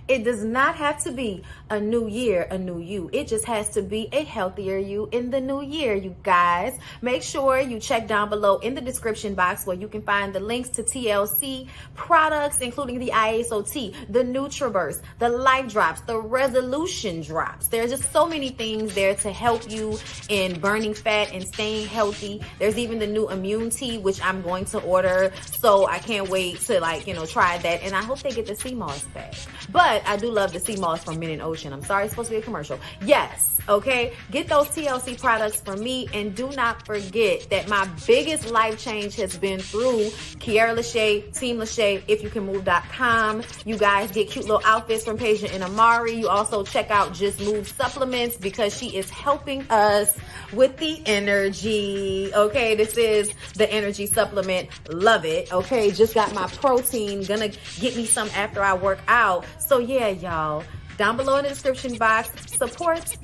It does not have to be a new year, a new you. It just has to be a healthier you in the new year, you guys. Make sure you check down below in the description box where you can find the links to TLC products, including the ISOT, the NutriBurst, the Life Drops, the Resolution Drops. There's just so many things there to help you in burning fat and staying healthy. There's even the new Immune Tea, which I'm going to order. So I can't wait to try that. And I hope they get the sea moss back. But I do love the sea moss from Mint and Ocean. I'm sorry, it's supposed to be a commercial. Yes, okay? Get those TLC products from me, and do not forget that my biggest life change has been through Kiara LASHAE, Team LASHAE, ifyoucanmove.com. You guys get cute little outfits from Peja and Amari. You also check out Just Move supplements because she is helping us with the energy. Okay, this is the energy supplement. Love it. Okay, just got my protein. Gonna get me some after I work out. So yeah, y'all, down below in the description box, support.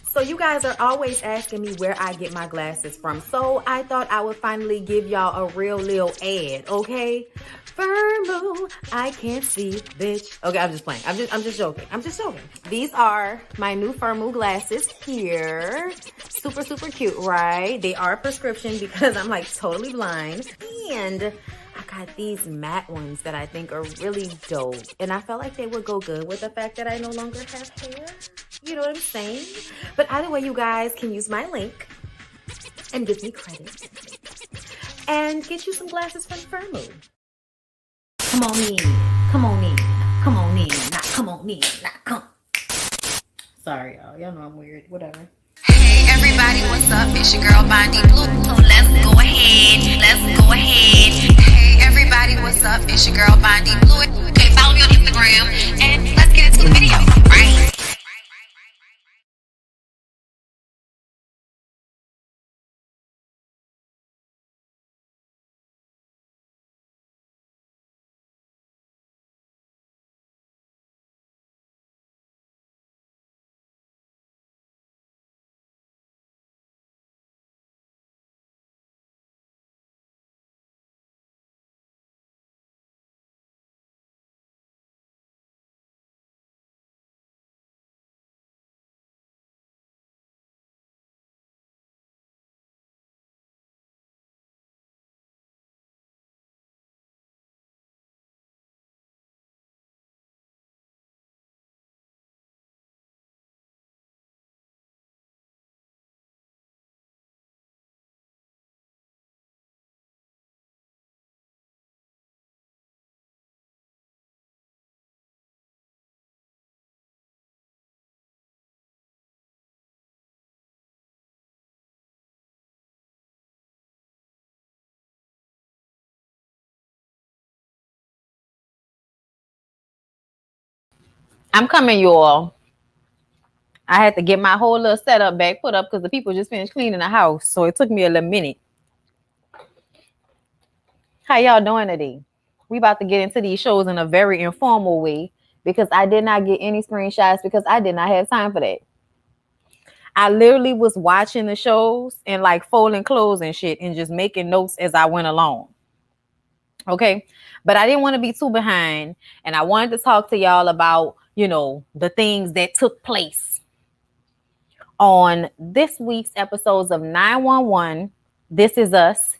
So you guys are always asking me where I get my glasses from. So I thought I would finally give y'all a real little ad, okay? Firmoo, I can't see, bitch. Okay, I'm just playing. I'm just joking. These are my new Firmoo glasses here. Super, super cute, right? They are prescription because I'm like totally blind. And I got these matte ones that I think are really dope. And I felt like they would go good with the fact that I no longer have hair. You know what I'm saying? But either way, you guys can use my link and give me credit and get you some glasses from Firmoo. Come on in. Sorry, y'all. Y'all know I'm weird. Whatever. Hey everybody, what's up? It's your girl Bondi Blue. So let's go ahead. Hey everybody, what's up? It's your girl Bondi Blue. Okay, follow me on Instagram and let's get into the video, right? I'm coming, y'all. I had to get my whole little setup back put up because the people just finished cleaning the house. So it took me a little minute. How y'all doing today? We about to get into these shows in a very informal way because I did not get any screenshots because I did not have time for that. I literally was watching the shows and like folding clothes and shit and just making notes as I went along. Okay. But I didn't want to be too behind. And I wanted to talk to y'all about, the things that took place on this week's episodes of 911, This Is Us,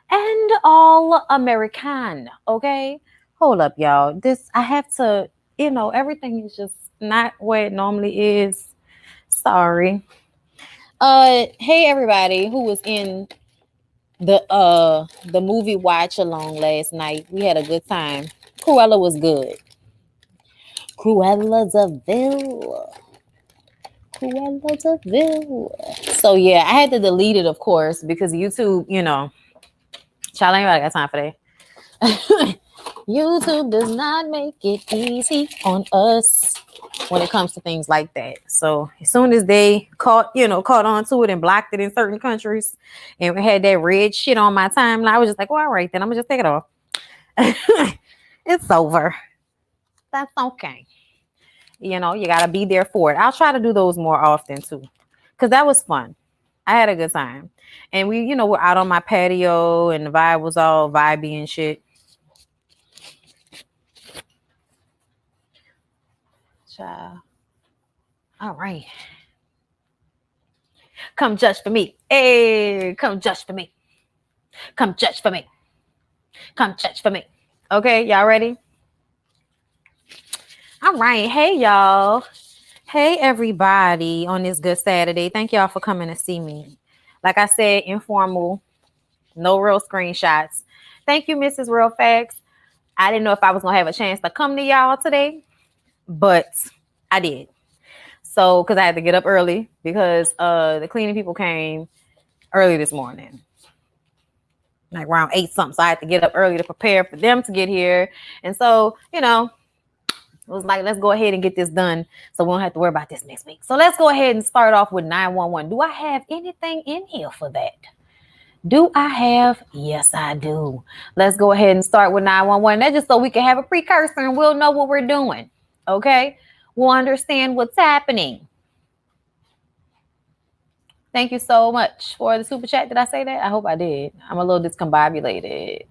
and All American. Okay. Hold up, y'all. I have to, everything is just not where it normally is. Sorry. Hey everybody who was in the movie watch along last night. We had a good time. Cruella was good. Cruella's a Ville. Cruella's a Ville. So yeah, I had to delete it, of course, because YouTube, child ain't got time for that. YouTube does not make it easy on us when it comes to things like that. So as soon as they caught on to it and blocked it in certain countries and had that red shit on my timeline, I was just like, well, all right, then I'm gonna just take it off. It's over. That's okay. You gotta be there for it. I'll try to do those more often too, because that was fun. I had a good time. And we, we're out on my patio and the vibe was all vibey and shit. Child. All right. Come judge for me. Hey, come judge for me. Come judge for me. Come judge for me. Okay, y'all ready? All right. Hey, y'all. Hey, everybody on this good Saturday. Thank y'all for coming to see me. Like I said, informal, no real screenshots. Thank you, Mrs. Real Facts. I didn't know if I was going to have a chance to come to y'all today, but I did. So, because I had to get up early because the cleaning people came early this morning. Like around 8 something. So I had to get up early to prepare for them to get here. And so, it was like, let's go ahead and get this done so we don't have to worry about this next week. So let's go ahead and start off with 911. Do I have anything in here for that? Do I have? Yes, I do. Let's go ahead and start with 911. That's just so we can have a precursor and we'll know what we're doing. Okay? We'll understand what's happening. Thank you so much for the super chat. Did I say that? I hope I did. I'm a little discombobulated.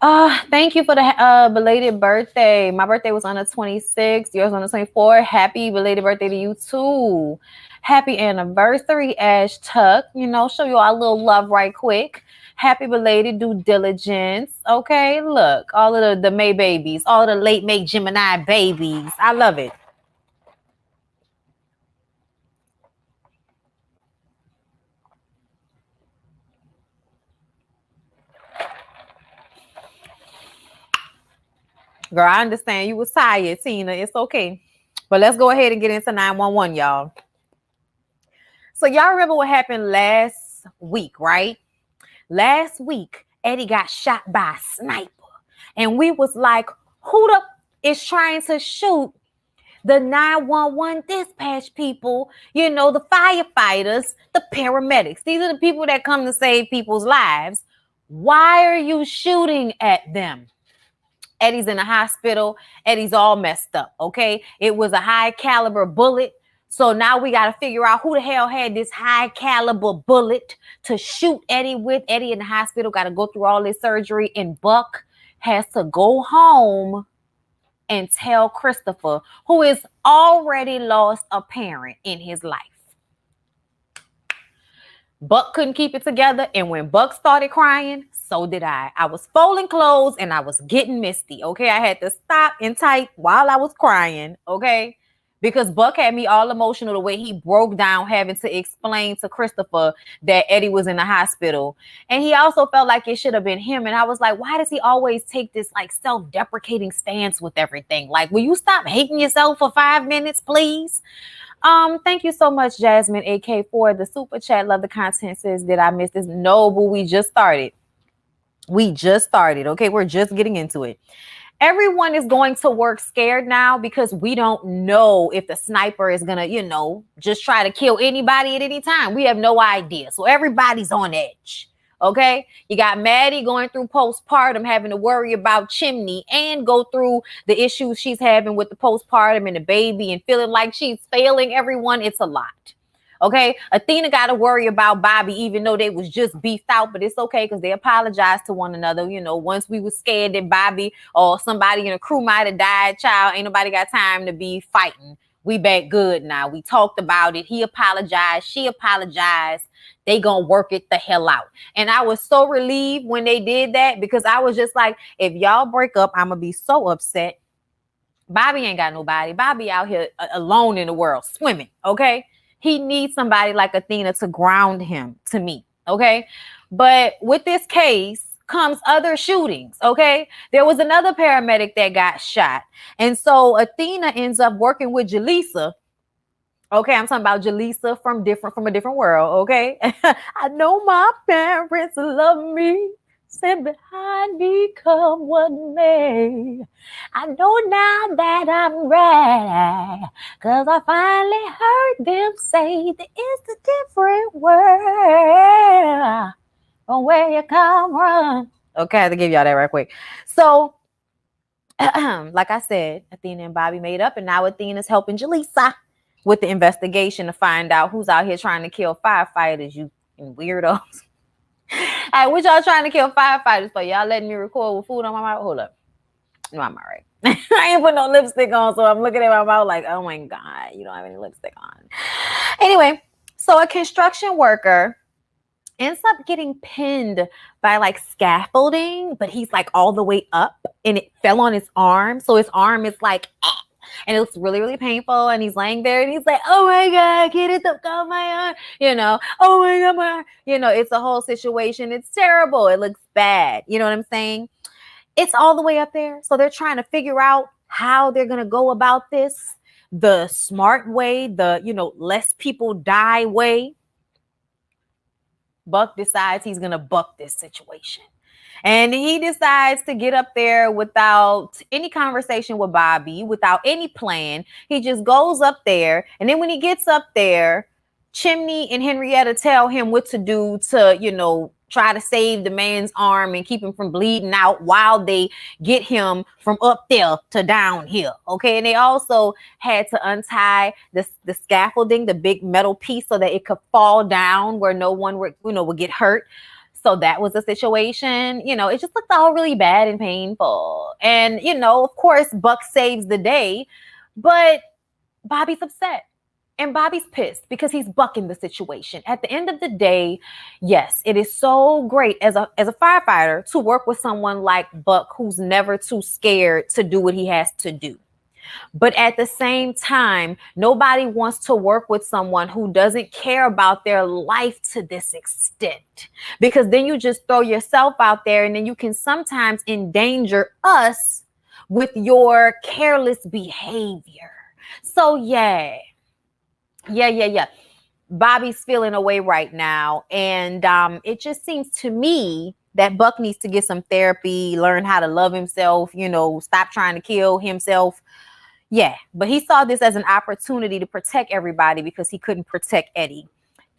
Thank you for the belated birthday. My birthday was on the 26th. Yours on the 24th. Happy belated birthday to you too. Happy anniversary, Ash Tuck. Show you our little love right quick. Happy belated due diligence. Okay, look, all of the May babies, all of the late May Gemini babies. I love it. Girl, I understand you was tired, Tina. It's okay. But let's go ahead and get into 911, y'all. So y'all remember what happened last week, right? Last week, Eddie got shot by a sniper. And we was like, who the is trying to shoot the 911 dispatch people, the firefighters, the paramedics. These are the people that come to save people's lives. Why are you shooting at them? Eddie's in the hospital. Eddie's all messed up, okay? It was a high caliber bullet. So now we got to figure out who the hell had this high caliber bullet to shoot Eddie with. Eddie in the hospital, got to go through all this surgery. And Buck has to go home and tell Christopher, who has already lost a parent in his life. Buck couldn't keep it together. And when Buck started crying, so did I. I was folding clothes and I was getting misty. Okay. I had to stop and type while I was crying. Okay. Because Buck had me all emotional the way he broke down having to explain to Christopher that Eddie was in the hospital. And he also felt like it should have been him. And I was like, why does he always take this like self-deprecating stance with everything? Like, will you stop hating yourself for 5 minutes, please? Thank you so much, Jasmine AK, for the super chat. Love the content. Says, did I miss this? No, but we just started. Okay, we're just getting into it. Everyone is going to work scared now because we don't know if the sniper is gonna, just try to kill anybody at any time. We have no idea. So everybody's on edge. Okay, you got Maddie going through postpartum, having to worry about Chimney and go through the issues she's having with the postpartum and the baby and feeling like she's failing everyone. It's a lot. Okay, Athena got to worry about Bobby, even though they was just beefed out, but it's okay because they apologized to one another. Once we was scared that Bobby or somebody in a crew might have died, child, ain't nobody got time to be fighting. We back good now. We talked about it. He apologized. She apologized. They gonna work it the hell out. And I was so relieved when they did that because I was just like, if y'all break up, I'm gonna be so upset. Bobby ain't got nobody. Bobby out here alone in the world, swimming, okay? He needs somebody like Athena to ground him, to me. Okay. But with this case comes other shootings. Okay. There was another paramedic that got shot. And so Athena ends up working with Jaleesa. Okay, I'm talking about Jaleesa from a different world. Okay. I know my parents love me. Sit behind me, come what may. I know now that I'm ready, cause I finally heard them say that it's a different world from where you come from. Okay, I have to give y'all that right quick. So, like I said, Athena and Bobby made up, and now Athena's helping Jaleesa with the investigation to find out who's out here trying to kill firefighters, you weirdos. Hey, what y'all trying to kill firefighters for? Y'all letting me record with food on my mouth? Hold up. No, I'm all right. I ain't put no lipstick on, so I'm looking at my mouth like, oh my God, you don't have any lipstick on. Anyway, so a construction worker ends up getting pinned by like scaffolding, but he's like all the way up and it fell on his arm. So his arm is like, and it looks really, really painful. And he's laying there and he's like, oh my God, get it up on my arm. Oh my God, my arm. It's a whole situation. It's terrible. It looks bad. You know what I'm saying? It's all the way up there. So they're trying to figure out how they're going to go about this the smart way, the, less people die way. Buck decides he's going to buck this situation. And he decides to get up there without any conversation with Bobby, without any plan. He just goes up there. And then when he gets up there, Chimney and Henrietta tell him what to do to, try to save the man's arm and keep him from bleeding out while they get him from up there to down here. Okay. And they also had to untie the scaffolding, the big metal piece, so that it could fall down where no one would get hurt. So that was the situation. It just looked all really bad and painful. And, of course, Buck saves the day, but Bobby's upset. And Bobby's pissed because he's bucking the situation. At the end of the day, yes, it is so great as a firefighter to work with someone like Buck, who's never too scared to do what he has to do. But at the same time, nobody wants to work with someone who doesn't care about their life to this extent, because then you just throw yourself out there and then you can sometimes endanger us with your careless behavior. So yeah. Bobby's feeling away right now. And it just seems to me that Buck needs to get some therapy, learn how to love himself, stop trying to kill himself. Yeah, but he saw this as an opportunity to protect everybody because he couldn't protect Eddie.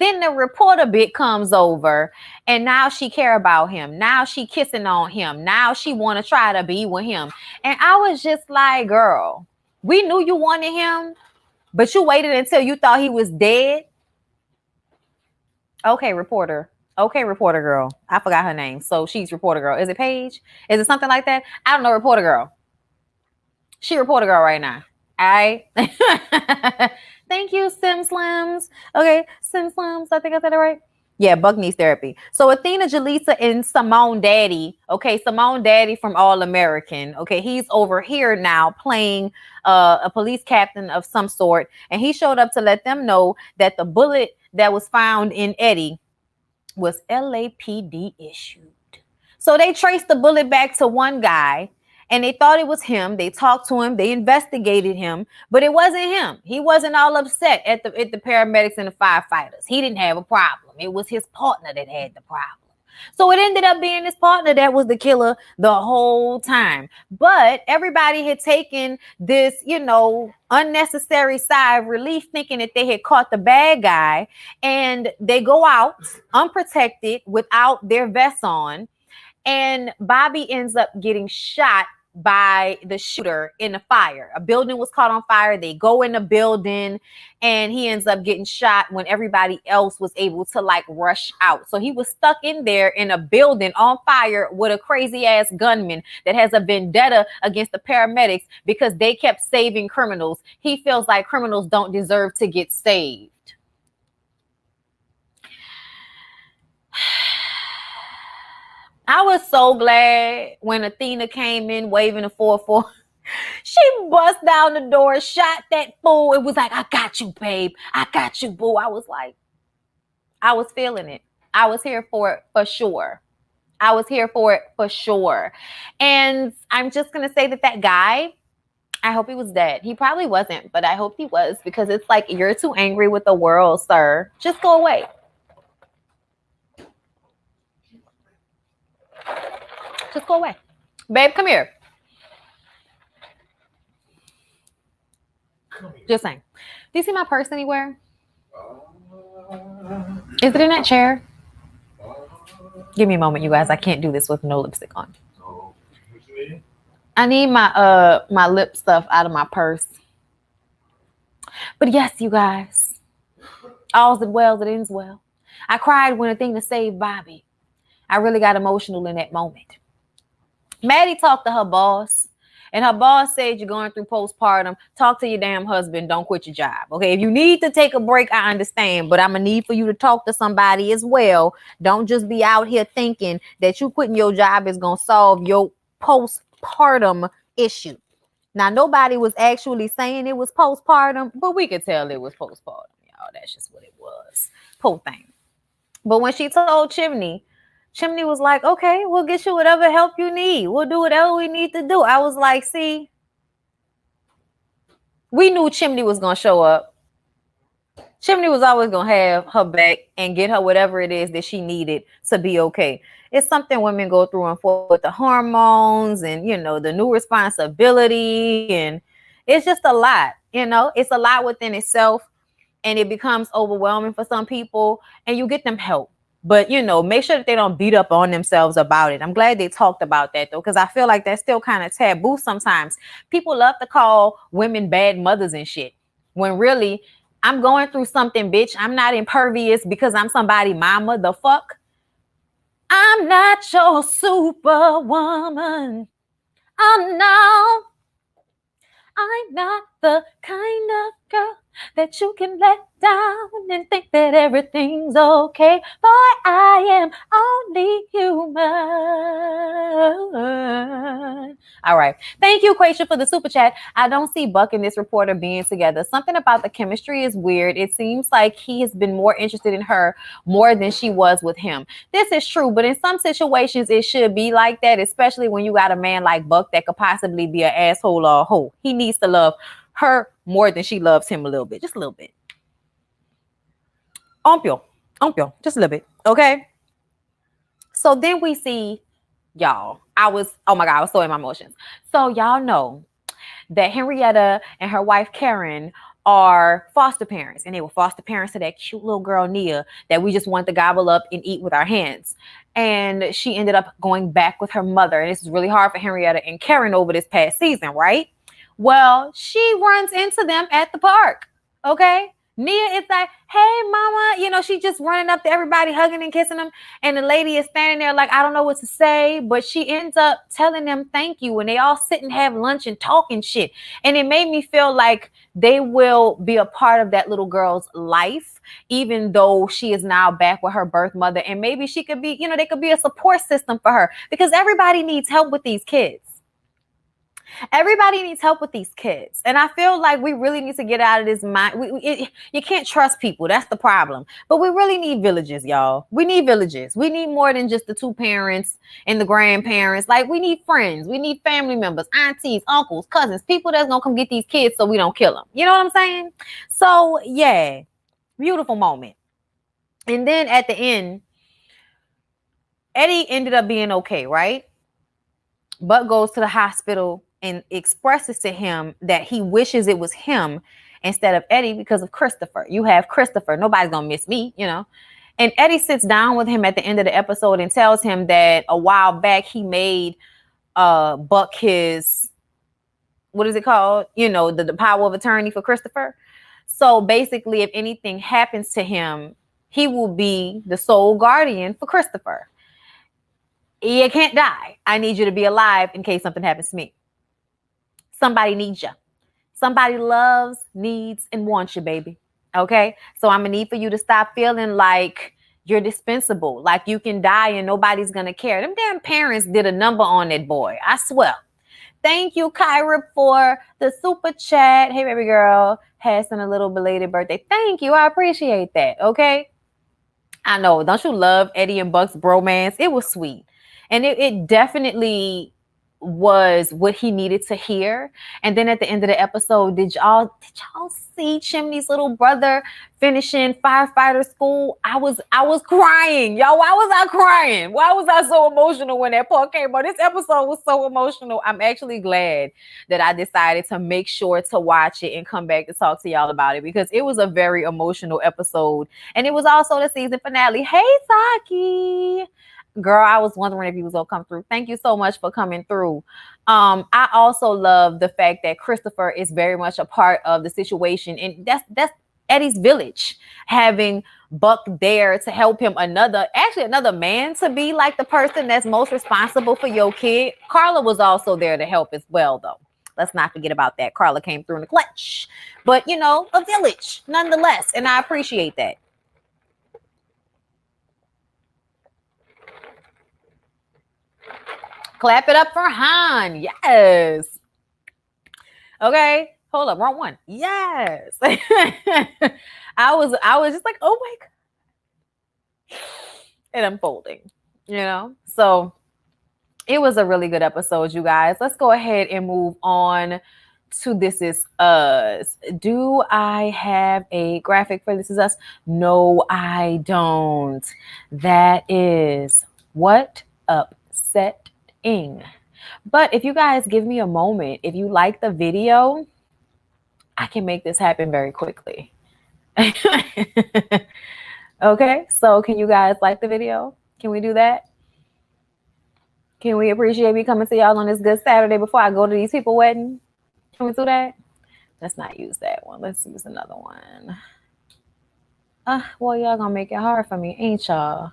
Then the reporter bit comes over and now she care about him. Now she kissing on him. Now she want to try to be with him. And I was just like, girl, we knew you wanted him, but you waited until you thought he was dead. Okay, reporter girl. I forgot her name. So she's reporter girl. Is it Paige? Is it something like that? I don't know. Reporter girl. She reporter girl right now. All right. Thank you, Sim Slims. Okay, Sim Slims. I think I said it right. Yeah, Buck needs therapy. So Athena, Jaleesa, and Simone Daddy. Okay, Simone Daddy from All American. Okay, he's over here now playing a police captain of some sort. And he showed up to let them know that the bullet that was found in Eddie was LAPD issued. So they traced the bullet back to one guy. And they thought it was him. They talked to him. They investigated him, but it wasn't him. He wasn't all upset at the paramedics and the firefighters. He didn't have a problem. It was his partner that had the problem. So it ended up being his partner that was the killer the whole time. But everybody had taken this, unnecessary sigh of relief, thinking that they had caught the bad guy, and they go out unprotected without their vests on. And Bobby ends up getting shot by the shooter in a fire. A building was caught on fire. They go in the building and he ends up getting shot when everybody else was able to rush out. So he was stuck in there in a building on fire with a crazy ass gunman that has a vendetta against the paramedics because they kept saving criminals. He feels like criminals don't deserve to get saved. I was so glad when Athena came in waving a 4-4. She bust down the door, shot that fool. It was like, I got you, babe. I got you, boo. I was feeling it. I was here for it for sure. I was here for it for sure. And I'm just going to say that guy, I hope he was dead. He probably wasn't, but I hope he was, because it's like, you're too angry with the world, sir. Just go away. Just go away. Babe, come here. Just saying. Do you see my purse anywhere? Is it in that chair? Give me a moment, you guys. I can't do this with no lipstick on. I need my my lip stuff out of my purse. But yes, you guys, all's well that ends well. I cried when a thing to save Bobby. I really got emotional in that moment. Maddie talked to her boss, and her boss said, you're going through postpartum. Talk to your damn husband. Don't quit your job. Okay, if you need to take a break, I understand, but I'm going to need for you to talk to somebody as well. Don't just be out here thinking that you quitting your job is going to solve your postpartum issue. Now, nobody was actually saying it was postpartum, but we could tell it was postpartum. Y'all, that's just what it was. Poor thing. But when she told Chimney was like, okay, we'll get you whatever help you need. We'll do whatever we need to do. I was like, see, we knew Chimney was going to show up. Chimney was always going to have her back and get her whatever it is that she needed to be okay. It's something women go through and forth with the hormones and, you know, the new responsibility. And it's just a lot, you know, it's a lot within itself, and it becomes overwhelming for some people, and you get them help. But, you know, make sure that they don't beat up on themselves about it. I'm glad they talked about that, though, because I feel like that's still kind of taboo sometimes. People love to call women bad mothers and shit, when really, I'm going through something, bitch. I'm not impervious because I'm somebody's mama. The fuck? I'm not your superwoman. Oh, no. I'm not the kind of girl that you can let down and think that everything's okay. Boy, I am only human. All right. Thank you, Quaisha, for the super chat. I don't see Buck and this reporter being together. Something about the chemistry is weird. It seems like he has been more interested in her more than she was with him. This is true, but in some situations, it should be like that, especially when you got a man like Buck that could possibly be an asshole or a hoe. He needs to love her more than she loves him a little bit. Just a little bit. Ompio, just a little bit. Okay. So then we see, y'all, oh my God, I was so in my emotions. So y'all know that Henrietta and her wife Karen are foster parents, and they were foster parents to that cute little girl Nia that we just want to gobble up and eat with our hands. And she ended up going back with her mother, and this is really hard for Henrietta and Karen over this past season, right? Well, she runs into them at the park. Okay. Nia is like, hey, mama, you know, she just running up to everybody, hugging and kissing them. And the lady is standing there like, I don't know what to say, but she ends up telling them thank you. And they all sit and have lunch and talking shit. And it made me feel like they will be a part of that little girl's life, even though she is now back with her birth mother. And maybe she could be, you know, they could be a support system for her, because everybody needs help with these kids. Everybody needs help with these kids. And I feel like we really need to get out of this mind. You can't trust people. That's the problem. But we really need villages, y'all. We need villages. We need more than just the two parents and the grandparents. Like, we need friends. We need family members, aunties, uncles, cousins, people that's going to come get these kids so we don't kill them. You know what I'm saying? So, yeah, beautiful moment. And then at the end, Eddie ended up being okay, right? But goes to the hospital and expresses to him that he wishes it was him instead of Eddie because of Christopher. You have Christopher. Nobody's going to miss me, you know. And Eddie sits down with him at the end of the episode and tells him that a while back he made Buck his, what is it called? You know, the power of attorney for Christopher. So basically, if anything happens to him, he will be the sole guardian for Christopher. You can't die. I need you to be alive in case something happens to me. Somebody needs you. Somebody loves, needs, and wants you, baby. Okay? So I'm going to need for you to stop feeling like you're dispensable, like you can die and nobody's going to care. Them damn parents did a number on that boy. I swear. Thank you, Kyra, for the super chat. Hey, baby girl. Hassan, a little belated birthday. Thank you. I appreciate that. Okay? I know. Don't you love Eddie and Buck's bromance? It was sweet. And it definitely was what he needed to hear. And then at the end of the episode, did y'all see Chimney's little brother finishing firefighter school? I was crying. Y'all, why was I crying? Why was I so emotional when that part came on? This episode was so emotional. I'm actually glad that I decided to make sure to watch it and come back to talk to y'all about it, because it was a very emotional episode. And it was also the season finale. Hey, Saki. Girl, I was wondering if he was gonna come through. Thank you so much for coming through. I also love the fact that Christopher is very much a part of the situation, and that's Eddie's village, having Buck there to help him, another man to be like the person that's most responsible for your kid. Carla was also there to help as well, though. Let's not forget about that. Carla came through in the clutch, but a village nonetheless, and I appreciate that. Clap it up for Han. Yes. Okay. Hold up. Wrong one. Yes. I was just like, oh my God. And unfolding, So it was a really good episode, you guys. Let's go ahead and move on to This Is Us. Do I have a graphic for This Is Us? No, I don't. That is What Upset. But if you guys give me a moment, if you like the video, I can make this happen very quickly. Okay, so can you guys like the video? Can we do that? Can we appreciate me coming to y'all on this good Saturday before I go to these people's wedding? Can we do that? Let's not use that one. Let's use another one. Well, y'all gonna make it hard for me, ain't y'all?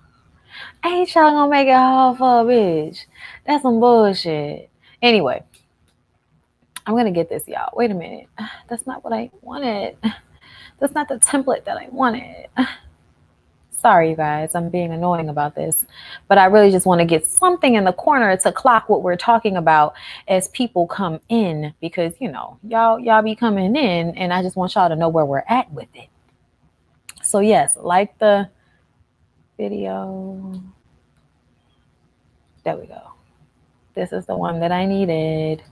Ain't y'all gonna make it hard for a bitch? That's some bullshit. Anyway, I'm gonna get this, y'all. Wait a minute. That's not what I wanted. That's not the template that I wanted. Sorry, you guys. I'm being annoying about this. But I really just want to get something in the corner to clock what we're talking about as people come in, because, y'all be coming in, and I just want y'all to know where we're at with it. So, yes, like the video. There we go. This is the one that I needed.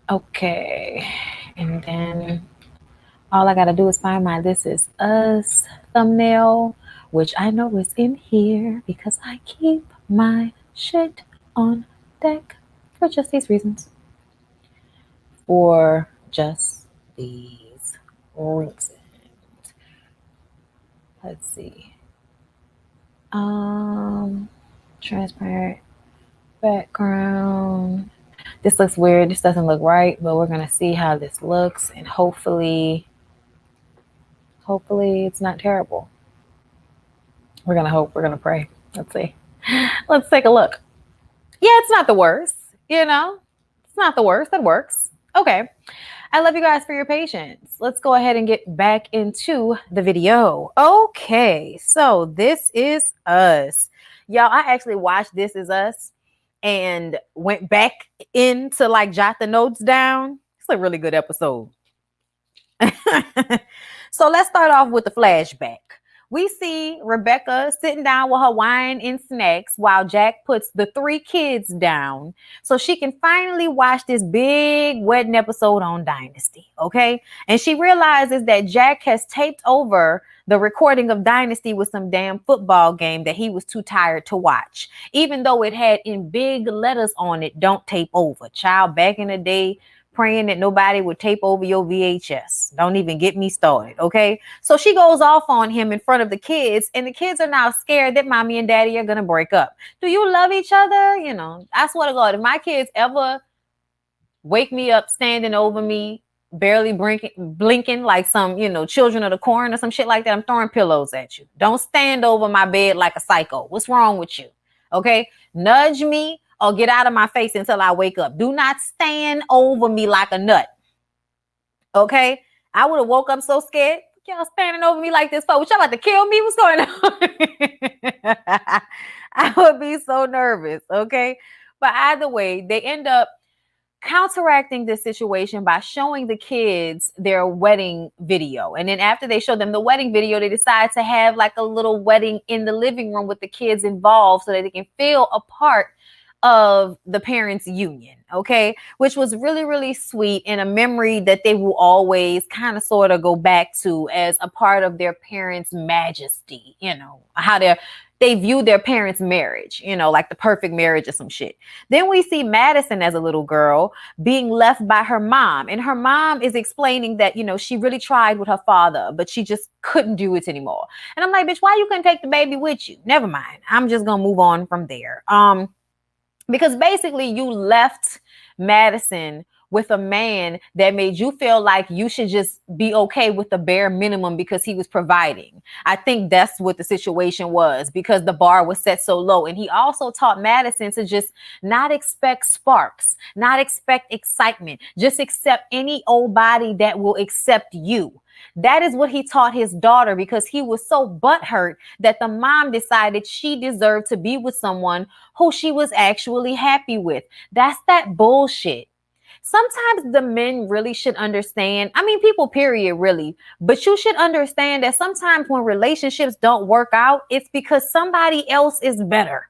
Okay. And then all I got to do is find my This Is Us thumbnail, which I know is in here because I keep my shit on deck for just these reasons. For just these reasons. Let's see. Transparent background. This looks weird. This doesn't look right, but we're gonna see how this looks, and hopefully it's not terrible. We're gonna hope. We're gonna pray. Let's see. Let's take a look. Yeah, it's not the worst. It's not the worst. That works. Okay. I love you guys for your patience. Let's go ahead and get back into the video. Okay, so This Is Us. Y'all, I actually watched This Is Us and went back in to jot the notes down. It's a really good episode. So let's start off with the flashback. We see Rebecca sitting down with her wine and snacks while Jack puts the 3 kids down so she can finally watch this big wedding episode on Dynasty, okay? And she realizes that Jack has taped over the recording of Dynasty with some damn football game that he was too tired to watch, even though it had in big letters on it, "Don't tape over." Child, back in the day, praying that nobody would tape over your VHS. Don't even get me started, okay? So she goes off on him in front of the kids, and the kids are now scared that mommy and daddy are going to break up. Do you love each other? I swear to God, if my kids ever wake me up standing over me, barely blinking like some, children of the corn or some shit like that, I'm throwing pillows at you. Don't stand over my bed like a psycho. What's wrong with you? Okay? Nudge me or get out of my face until I wake up. Do not stand over me like a nut. Okay? I would have woke up so scared. Y'all standing over me like this for? What, y'all about to kill me? What's going on? I would be so nervous. Okay? But either way, they end up counteracting this situation by showing the kids their wedding video. And then after they show them the wedding video, they decide to have like a little wedding in the living room with the kids involved so that they can feel a part of the parents' union, okay? Which was really, really sweet and a memory that they will always kind of sort of go back to as a part of their parents' majesty, you know, how they view their parents' marriage, you know, like the perfect marriage or some shit. Then we see Madison as a little girl being left by her mom. And her mom is explaining that, you know, she really tried with her father, but she just couldn't do it anymore. And I'm like, bitch, why you couldn't take the baby with you? Never mind. I'm just going to move on from there. Because basically you left Madison with a man that made you feel like you should just be okay with the bare minimum because he was providing. I think that's what the situation was, because the bar was set so low. And he also taught Madison to just not expect sparks, not expect excitement, just accept any old body that will accept you. That is what he taught his daughter, because he was so butthurt that the mom decided she deserved to be with someone who she was actually happy with. That's that bullshit. Sometimes the men really should understand. I mean, people, period, really. But you should understand that sometimes when relationships don't work out, it's because somebody else is better.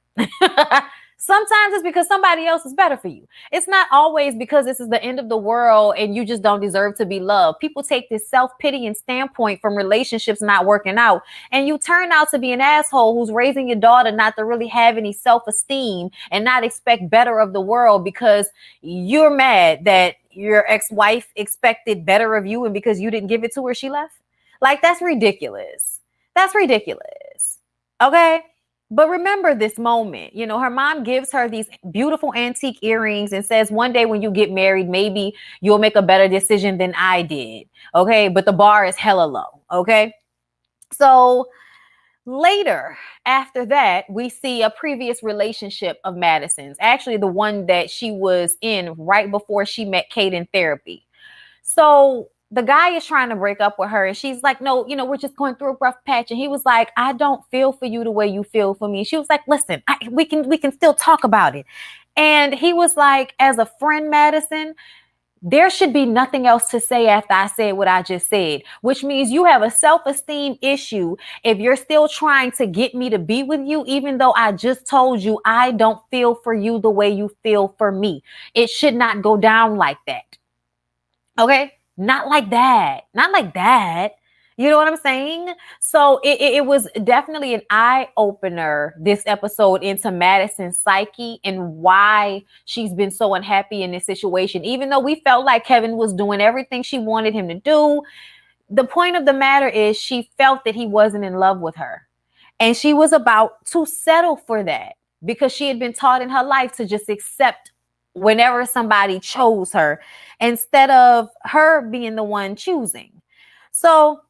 Sometimes it's because somebody else is better for you. It's not always because this is the end of the world and you just don't deserve to be loved. People take this self-pitying standpoint from relationships not working out, and you turn out to be an asshole who's raising your daughter not to really have any self-esteem and not expect better of the world because you're mad that your ex-wife expected better of you, and because you didn't give it to her, she left. Like, that's ridiculous. That's ridiculous. Okay? But remember this moment, you know, her mom gives her these beautiful antique earrings and says, one day when you get married, maybe you'll make a better decision than I did. Okay. But the bar is hella low. Okay. So later, after that, we see a previous relationship of Madison's, actually the one that she was in right before she met Kate in therapy. So the guy is trying to break up with her, and she's like, no, you know, we're just going through a rough patch. And he was like, I don't feel for you the way you feel for me. She was like, listen, we can still talk about it. And he was like, as a friend, Madison, there should be nothing else to say after I said what I just said, which means you have a self-esteem issue if you're still trying to get me to be with you, even though I just told you I don't feel for you the way you feel for me. It should not go down like that. Okay? Not like that. Not like that. You know what I'm saying? So it was definitely an eye opener, this episode, into Madison's psyche and why she's been so unhappy in this situation. Even though we felt like Kevin was doing everything she wanted him to do, the point of the matter is she felt that he wasn't in love with her. And she was about to settle for that because she had been taught in her life to just accept whenever somebody chose her instead of her being the one choosing. So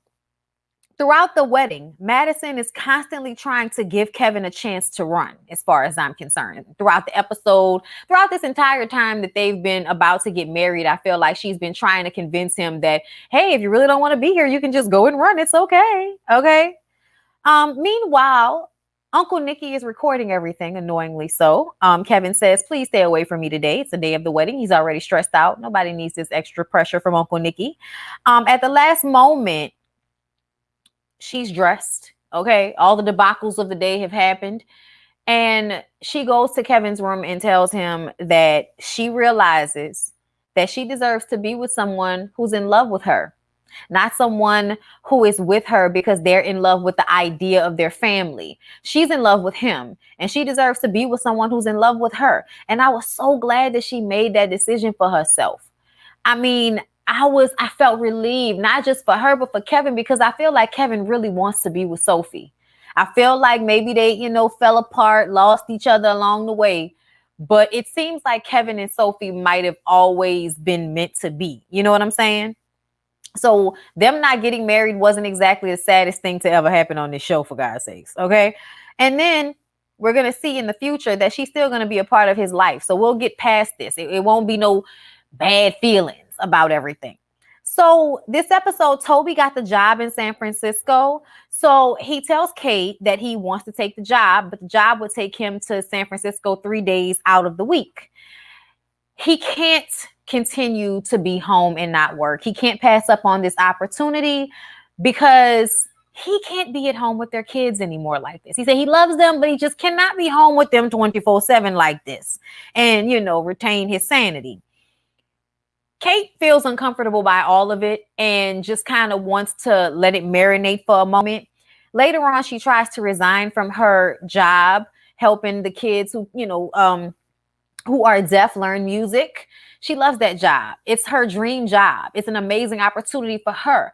throughout the wedding, Madison is constantly trying to give Kevin a chance to run, as far as I'm concerned. Throughout the episode, throughout this entire time that they've been about to get married, I feel like she's been trying to convince him that, hey, if you really don't want to be here, you can just go and run. It's okay. Okay. Meanwhile, Uncle Nicky is recording everything, annoyingly so. Kevin says, please stay away from me today. It's the day of the wedding. He's already stressed out. Nobody needs this extra pressure from Uncle Nicky. At the last moment, she's dressed. Okay. All the debacles of the day have happened. And she goes to Kevin's room and tells him that she realizes that she deserves to be with someone who's in love with her. Not someone who is with her because they're in love with the idea of their family. She's in love with him, and she deserves to be with someone who's in love with her. And I was so glad that she made that decision for herself. I mean, I felt relieved, not just for her, but for Kevin, because I feel like Kevin really wants to be with Sophie. I feel like maybe they, fell apart, lost each other along the way. But it seems like Kevin and Sophie might have always been meant to be. You know what I'm saying? So them not getting married wasn't exactly the saddest thing to ever happen on this show, for God's sakes. Okay. And then we're going to see in the future that she's still going to be a part of his life. So we'll get past this. It won't be no bad feelings about everything. So this episode, Toby got the job in San Francisco. So he tells Kate that he wants to take the job, but the job would take him to San Francisco 3 days out of the week. He can't continue to be home and not work. He can't pass up on this opportunity because he can't be at home with their kids anymore like this. He said he loves them, but he just cannot be home with them 24/7 like this and, retain his sanity. Kate feels uncomfortable by all of it and just kind of wants to let it marinate for a moment. Later on, she tries to resign from her job helping the kids who are deaf learn music. She loves that job. It's her dream job. It's an amazing opportunity for her.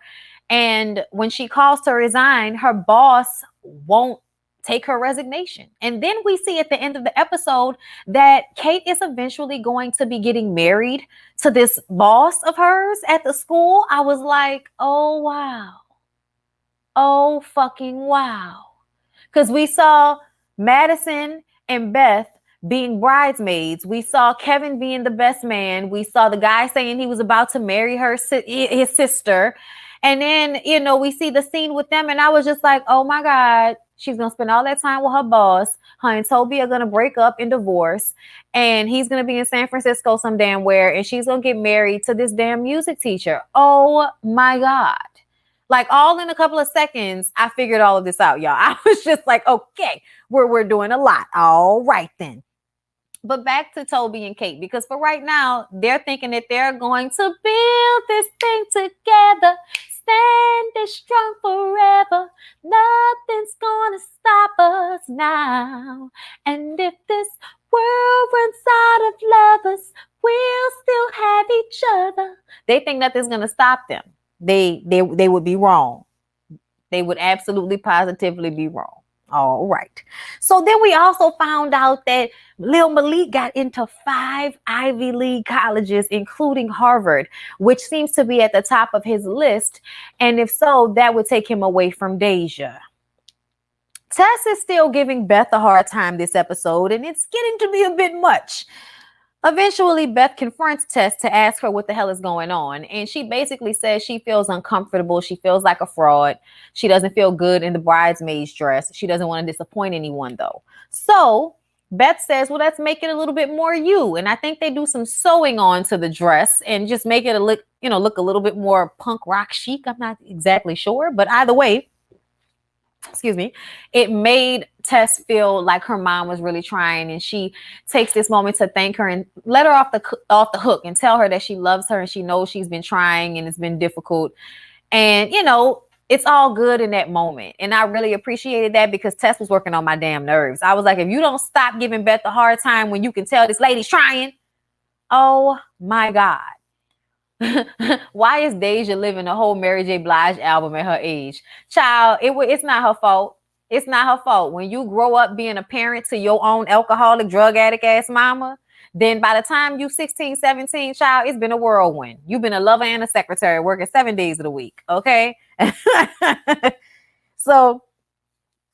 And when she calls to resign, her boss won't take her resignation. And then we see at the end of the episode that Kate is eventually going to be getting married to this boss of hers at the school. I was like, oh, wow. Oh, fucking wow. Because we saw Madison and Beth being bridesmaids. We saw Kevin being the best man. We saw the guy saying he was about to marry his sister. And then, we see the scene with them. And I was just like, oh, my God. She's going to spend all that time with her boss. Her and Toby are going to break up and divorce. And he's going to be in San Francisco some damn where. And she's going to get married to this damn music teacher. Oh, my God. Like all in a couple of seconds, I figured all of this out, y'all. I was just like, okay, we're doing a lot. All right, then. But back to Toby and Kate, because for right now, they're thinking that they're going to build this thing together. Standing strong forever. Nothing's gonna stop us now. And if this world runs out of lovers, we'll still have each other. They think nothing's gonna stop them. They would be wrong. They would absolutely positively be wrong. All right. So then we also found out that Lil Malik got into 5 Ivy League colleges, including Harvard, which seems to be at the top of his list. And if so, that would take him away from Deja. Tess is still giving Beth a hard time this episode, and it's getting to be a bit much. Eventually, Beth confronts Tess to ask her what the hell is going on. And she basically says she feels uncomfortable. She feels like a fraud. She doesn't feel good in the bridesmaid's dress. She doesn't want to disappoint anyone, though. So Beth says, well, let's make it a little bit more you. And I think they do some sewing onto the dress and just make it look a little bit more punk rock chic. I'm not exactly sure. But either way, it made Tess feel like her mom was really trying, and she takes this moment to thank her and let her off the hook and tell her that she loves her and she knows she's been trying and it's been difficult. And, it's all good in that moment. And I really appreciated that because Tess was working on my damn nerves. I was like, if you don't stop giving Beth a hard time when you can tell this lady's trying, oh my God. Why is Deja living a whole Mary J. Blige album at her age? Child, it's not her fault. It's not her fault. When you grow up being a parent to your own alcoholic, drug addict ass mama, then by the time you 16, 17, child, it's been a whirlwind. You've been a lover and a secretary working 7 days of the week. Okay. So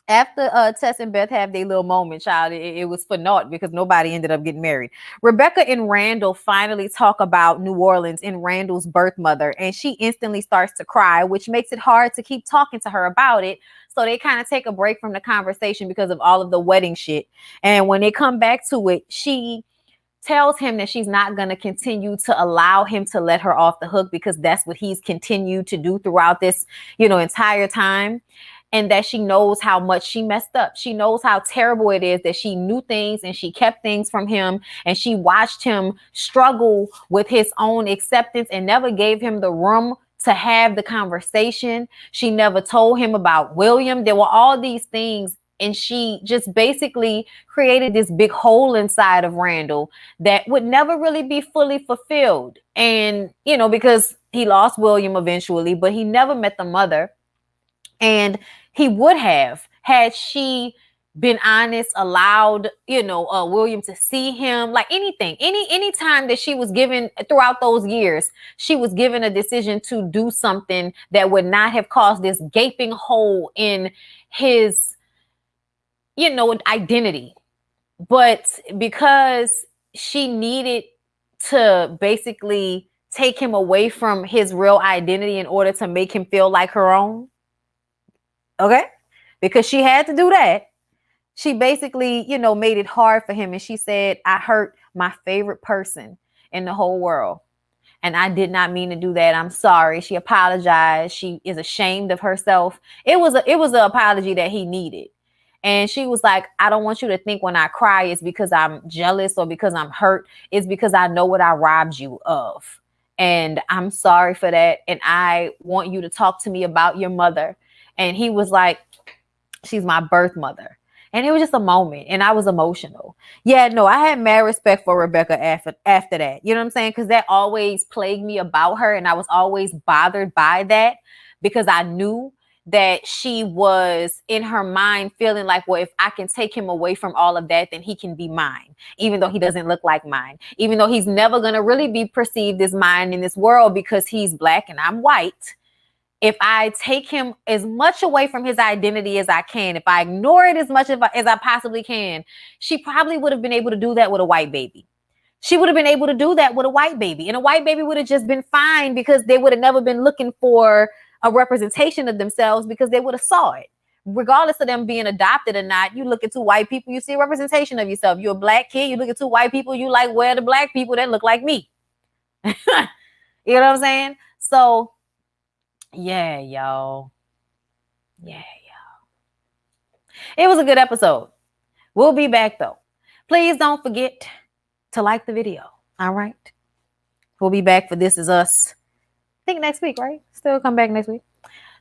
after Tess and Beth have their little moment, child, it was for naught because nobody ended up getting married. Rebecca and Randall finally talk about New Orleans and Randall's birth mother, and she instantly starts to cry, which makes it hard to keep talking to her about it. So they kind of take a break from the conversation because of all of the wedding shit. And when they come back to it, she tells him that she's not going to continue to allow him to let her off the hook because that's what he's continued to do throughout this, entire time. And that she knows how much she messed up. She knows how terrible it is that she knew things and she kept things from him. And she watched him struggle with his own acceptance and never gave him the room to have the conversation. She never told him about William. There were all these things. And she just basically created this big hole inside of Randall that would never really be fully fulfilled. And, because he lost William eventually, but he never met the mother. And he would have had she been honest, allowed, William to see him, like anything, any time that she was given throughout those years, she was given a decision to do something that would not have caused this gaping hole in his, identity. But because she needed to basically take him away from his real identity in order to make him feel like her own. Okay, because she had to do that. She basically, made it hard for him. And she said, I hurt my favorite person in the whole world. and I did not mean to do that. I'm sorry. She apologized. She is ashamed of herself. It was an apology that he needed. And she was like, I don't want you to think when I cry it's because I'm jealous or because I'm hurt. It's because I know what I robbed you of. And I'm sorry for that. And I want you to talk to me about your mother. And he was like, she's my birth mother. And it was just a moment. And I was emotional. Yeah, no, I had mad respect for Rebecca after that. You know what I'm saying? Because that always plagued me about her. And I was always bothered by that because I knew that she was in her mind feeling like, well, if I can take him away from all of that, then he can be mine, even though he doesn't look like mine, even though he's never going to really be perceived as mine in this world because he's black and I'm white. If I take him as much away from his identity as I can, if I ignore it as much as I possibly can, she probably would have been able to do that with a white baby. She would have been able to do that with a white baby. And a white baby would have just been fine because they would have never been looking for a representation of themselves because they would have saw it. Regardless of them being adopted or not, you look at two white people, you see a representation of yourself. You're a black kid, you look at two white people, you like, where are the black people that look like me? You know what I'm saying? So, yeah, y'all. It was a good episode. We'll be back, though. Please don't forget to like the video. All right. We'll be back for This Is Us. I think next week, right? Still come back next week.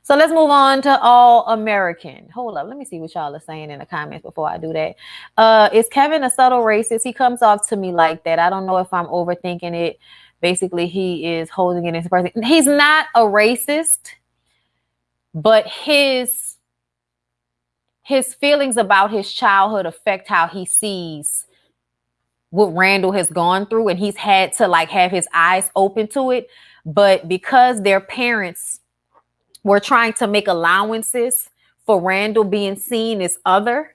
So let's move on to All American. Hold up. Let me see what y'all are saying in the comments before I do that. Is Kevin a subtle racist? He comes off to me like that. I don't know if I'm overthinking it. Basically, he is holding it in his person. He's not a racist, but his feelings about his childhood affect how he sees what Randall has gone through, and he's had to like have his eyes open to it. But because their parents were trying to make allowances for Randall being seen as other,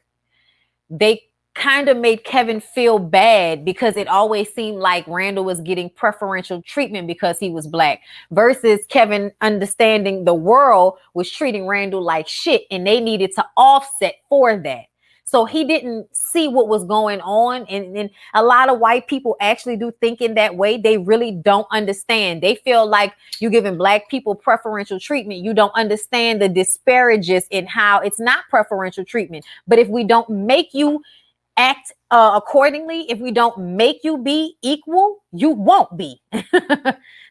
they kind of made Kevin feel bad because it always seemed like Randall was getting preferential treatment because he was black versus Kevin understanding the world was treating Randall like shit and they needed to offset for that. So he didn't see what was going on. And a lot of white people actually do think in that way. They really don't understand. They feel like you're giving black people preferential treatment. You don't understand the disparages in how it's not preferential treatment. But if we don't make you act accordingly, if we don't make you be equal, you won't be.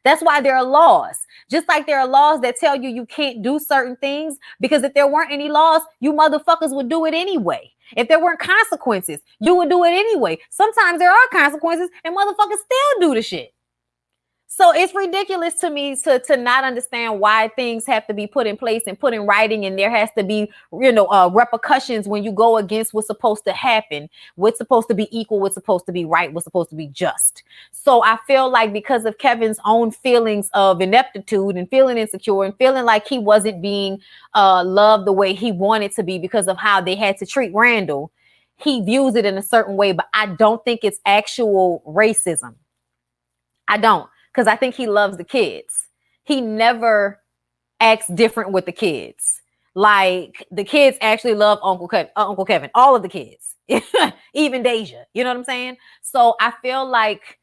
That's why there are laws. Just like there are laws that tell you you can't do certain things, because if there weren't any laws, you motherfuckers would do it anyway. If there weren't consequences, you would do it anyway. Sometimes there are consequences and motherfuckers still do the shit. So it's ridiculous to me to not understand why things have to be put in place and put in writing, and there has to be, repercussions when you go against what's supposed to happen, what's supposed to be equal, what's supposed to be right, what's supposed to be just. So I feel like because of Kevin's own feelings of ineptitude and feeling insecure and feeling like he wasn't being loved the way he wanted to be because of how they had to treat Randall, he views it in a certain way, but I don't think it's actual racism. I don't. Because I think he loves the kids. He never acts different with the kids. Like the kids actually love Uncle Kevin, all of the kids, even Deja. You know what I'm saying? So I feel like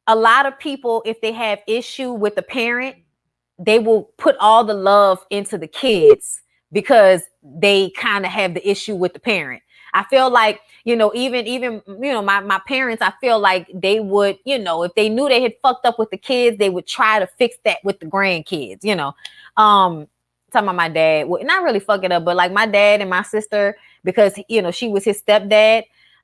a lot of people, if they have issue with the parent, they will put all the love into the kids because they kind of have the issue with the parent. I feel like, even my parents, I feel like they would, if they knew they had fucked up with the kids, they would try to fix that with the grandkids, talking about my dad, well, not really fuck it up, but like my dad and my sister, because, she was his stepdad.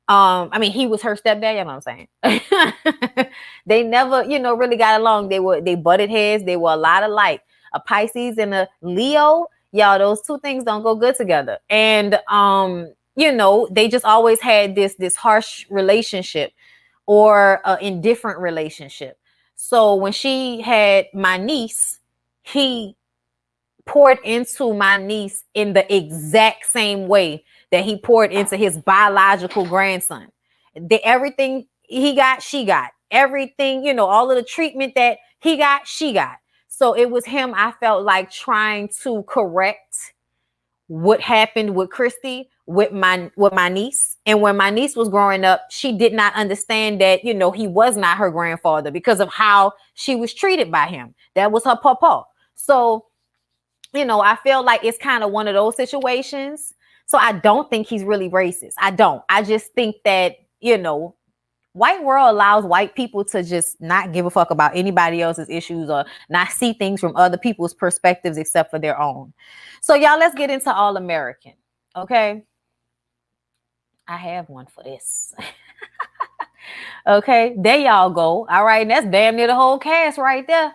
He was her stepdad, you know what I'm saying? They never, really got along. They butted heads. They were a lot alike. A Pisces and a Leo, y'all, those two things don't go good together. And, they just always had this harsh relationship or indifferent relationship. So when she had my niece, he poured into my niece in the exact same way that he poured into his biological grandson. Everything he got, she got. Everything, all of the treatment that he got, she got. So it was him, I felt like, trying to correct what happened with Christy, with my niece. And when my niece was growing up, she did not understand that, you know, he was not her grandfather because of how she was treated by him. That was her papa. So, you know, I feel like it's kind of one of those situations. So I don't think he's really racist. I don't. I just think that, you know, white world allows white people to just not give a fuck about anybody else's issues or not see things from other people's perspectives except for their own. So y'all, let's get into All American. Okay. I have one for this. Okay. There y'all go. All right. That's damn near the whole cast right there.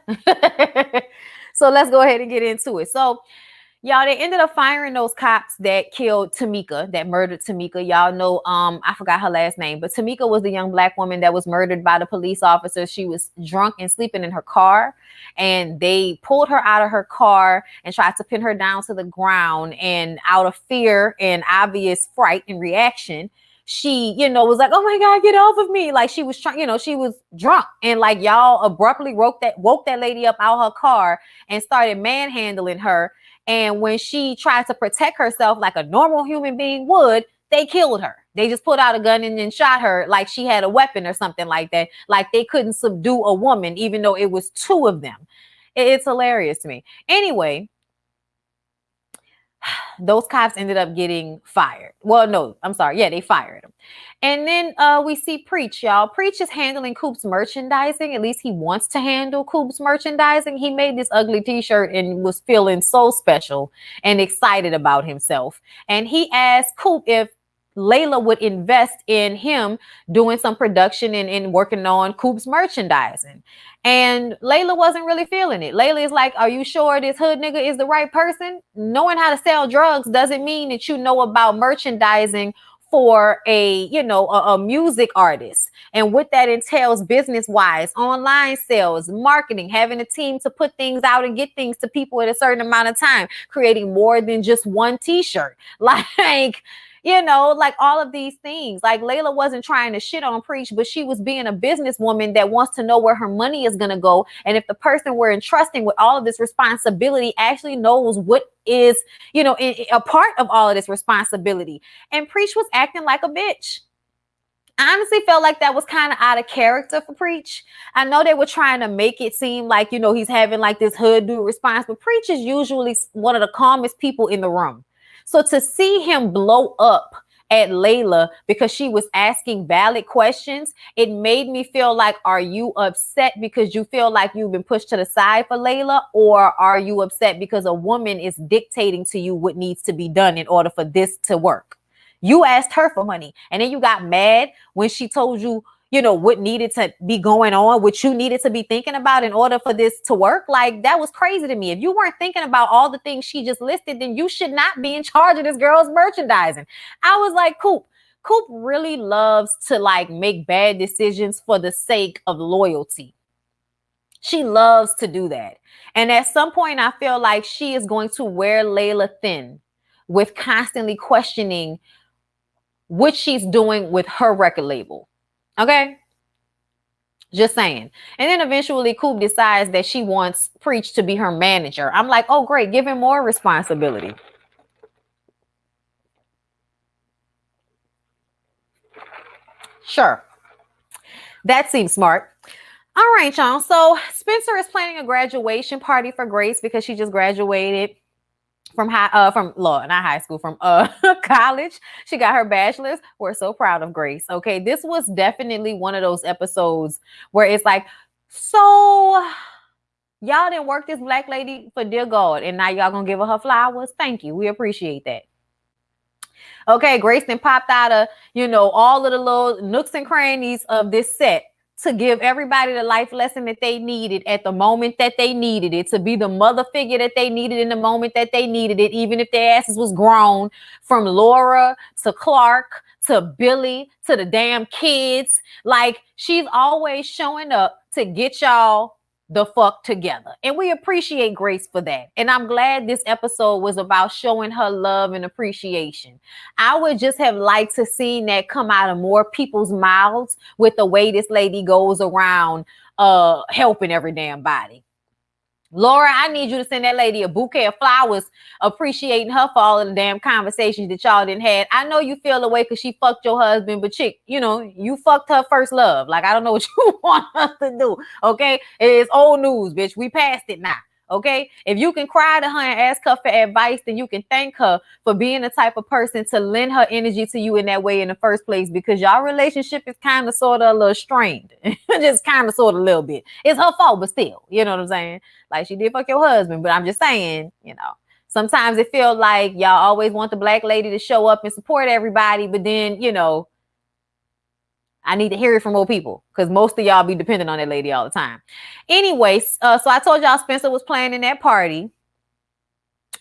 So let's go ahead and get into it. So y'all, they ended up firing those cops that killed Tamika, that murdered Tamika. Y'all know, I forgot her last name, but Tamika was the young black woman that was murdered by the police officer. She was drunk and sleeping in her car, and they pulled her out of her car and tried to pin her down to the ground. And out of fear and obvious fright and reaction, she, you know, was like, oh my God, get off of me. Like she was trying, you know, she was drunk, and like y'all abruptly woke that lady up out her car and started manhandling her. And when she tried to protect herself like a normal human being would, they killed her. They just pulled out a gun and then shot her like she had a weapon or something like that. Like they couldn't subdue a woman, even though it was two of them. It's hilarious to me. Anyway, those cops ended up getting fired. Well, no, I'm sorry. Yeah, they fired him. And then we see Preach, y'all. Preach is handling Coop's merchandising. At least he wants to handle Coop's merchandising. He made this ugly t-shirt and was feeling so special and excited about himself. And he asked Coop if Layla would invest in him doing some production and working on Coop's merchandising. And Layla wasn't really feeling it. Layla is like, are you sure this hood nigga is the right person? Knowing how to sell drugs doesn't mean that you know about merchandising for a, you know, a music artist and what that entails business wise, online sales, marketing, having a team to put things out and get things to people at a certain amount of time, creating more than just one t-shirt. Like, you know, like all of these things. Like Layla wasn't trying to shit on Preach, but she was being a businesswoman that wants to know where her money is going to go. And if the person we're entrusting with all of this responsibility actually knows what is, you know, a part of all of this responsibility. And Preach was acting like a bitch. I honestly felt like that was kind of out of character for Preach. I know they were trying to make it seem like, you know, he's having like this hood dude response, but Preach is usually one of the calmest people in the room. So to see him blow up at Layla because she was asking valid questions, it made me feel like, are you upset because you feel like you've been pushed to the side for Layla? Or are you upset because a woman is dictating to you what needs to be done in order for this to work? You asked her for money and then you got mad when she told you, you know, what needed to be going on, what you needed to be thinking about in order for this to work. Like, that was crazy to me. If you weren't thinking about all the things she just listed, then you should not be in charge of this girl's merchandising. I was like, Coop really loves to like make bad decisions for the sake of loyalty. She loves to do that. And at some point, I feel like she is going to wear Layla thin with constantly questioning what she's doing with her record label. Okay. Just saying. And then eventually Coop decides that she wants Preach to be her manager. I'm like, oh, great. Give him more responsibility. Sure. That seems smart. All right, y'all. So Spencer is planning a graduation party for Grace because she just graduated from college. She got her bachelor's. We're so proud of Grace. Okay, this was definitely one of those episodes where it's like, so y'all didn't work this black lady for dear God, and now y'all gonna give her flowers. Thank you. We appreciate that. Okay, Grace then popped out of, you know, all of the little nooks and crannies of this set to give everybody the life lesson that they needed at the moment that they needed it, to be the mother figure that they needed in the moment that they needed it, even if their asses was grown, from Laura to Clark to Billy to the damn kids. Like, she's always showing up to get y'all the fuck together. And we appreciate Grace for that. And I'm glad this episode was about showing her love and appreciation. I would just have liked to see that come out of more people's mouths with the way this lady goes around helping every damn body. Laura, I need you to send that lady a bouquet of flowers, appreciating her for all of the damn conversations that y'all didn't had. I know you feel away because she fucked your husband, but chick, you know, you fucked her first love. Like, I don't know what you want us to do, okay? It's old news, bitch. We passed it now. Okay, if you can cry to her and ask her for advice, then you can thank her for being the type of person to lend her energy to you in that way in the first place, because y'all relationship is kind of sort of a little strained. Just kind of sort of a little bit. It's her fault, but still, you know what I'm saying? Like, she did fuck your husband, but I'm just saying, you know, sometimes it feels like y'all always want the black lady to show up and support everybody, but then, you know, I need to hear it from more people because most of y'all be dependent on that lady all the time. Anyways, so I told y'all Spencer was playing in that party.